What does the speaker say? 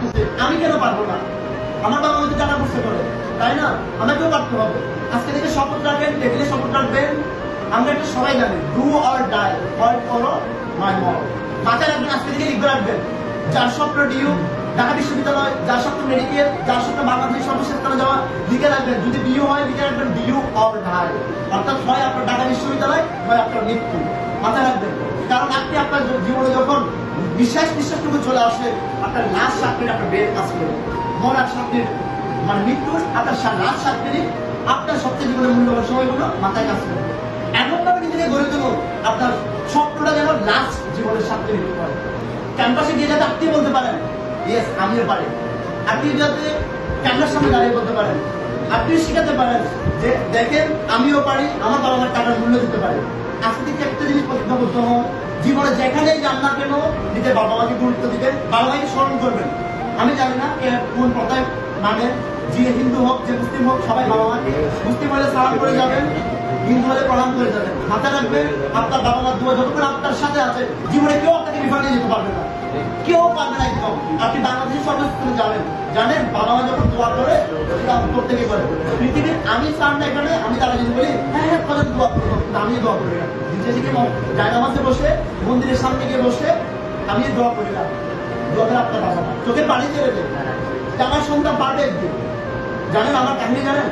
পারতেছে, আমি কেন পারবো না? আমার বাবা আমাকে জানা করতে পারে, তাই না? আমাকেও পারতে হবে। আজকে থেকে শপথ রাখবেন, টেবিলে শপথ রাখবেন, আমরা একটা সবাই জানি, ডু অর ডাই, হয় করো মাই মম। মাথায় রাখবেন, আজকে থেকে লিখবে রাখবেন, যার স্বপ্ন ডিউ ঢাকা বিশ্ববিদ্যালয়, যার স্বপ্ন মেডিকেল, যার স্বপ্ন বাংলাদেশের সর্বশেষ স্থানে যাওয়া, লিখে রাখবেন। যদি ডিউ হয় লিখে রাখবেন ডিউ অর ডাই, অর্থাৎ হয় আপনার ঢাকা বিশ্ববিদ্যালয়, হয় আপনার মৃত্যু। মাথায় রাখবেন, কারণ আপনি আপনার জীবনে যখন নিঃশ্বাসটুকু চলে আসে, আপনার লাস্ট 7 মিনিট আপনার ব্রেন কাজ করে, মরার 7 মিনিট মানে মৃত্যুর আপনার লাস্ট 7 মিনিট আপনার সবচেয়ে জীবনের মূল্যবান সময়গুলো মাথায় কাজ করে। এমন ভাবে নিজেকে গড়ে তুলুন আপনার স্বপ্নটা যেন লাস্ট জীবনের 7 মিনিট হয়। ক্যাম্পাসে গিয়ে যাতে আপনি বলতে পারেন ইয়েস আমিও পারি। আপনি যাতে ক্যামেরার সামনে দাঁড়িয়ে বলতে পারেন, আপনি শিখাতে পারেন যে দেখেন আমিও পারি, আমার বাবা আমার টাকার মূল্য দিতে পারে। আজকে থেকে একটা জিনিস প্রতিজ্ঞাবদ্ধ হন, জীবনে যেখানেই যান না কেন নিজের বাবা মাকে গুরুত্ব দিবেন, বাবা মাকে স্মরণ করবেন। আমি জানি না কোন কথায় মানে, যে হিন্দু হোক যে মুসলিম হোক সবাই বাবা মাকে, মুসলিম হলে সালাম করে যাবেন, হিন্দু হলে প্রণাম করে যাবেন। মাথায় রাখবেন আপনার বাবা মার দোয়া যতক্ষণ আপনার সাথে আছে, জীবনে কেউ আপনাকে বিফলে যেতে পারবে না, কেউ পারবে না একদম। আপনি বাংলাদেশের সর্বস্থানে যাবেন, জানেন বাবা মা যখন দোয়া করে সেটা অন্তর থেকে করে। পৃথিবীর আমি চান না এখানে, আমি তারা যদি বলি হ্যাঁ হ্যাঁ তাদের দোয়া করবো, আমি দোয়া করি না। নিজে থেকে জায়গামাতে বসে মন্দিরের সামনে গিয়ে বসে আমি দোয়া করি না। দোয়া করে আপনার বাবা মা চোখের পানি ছেড়ে দেয়, আমার সন্তান পারবে একদিন। জানেন আমার কাহিনী জানেন?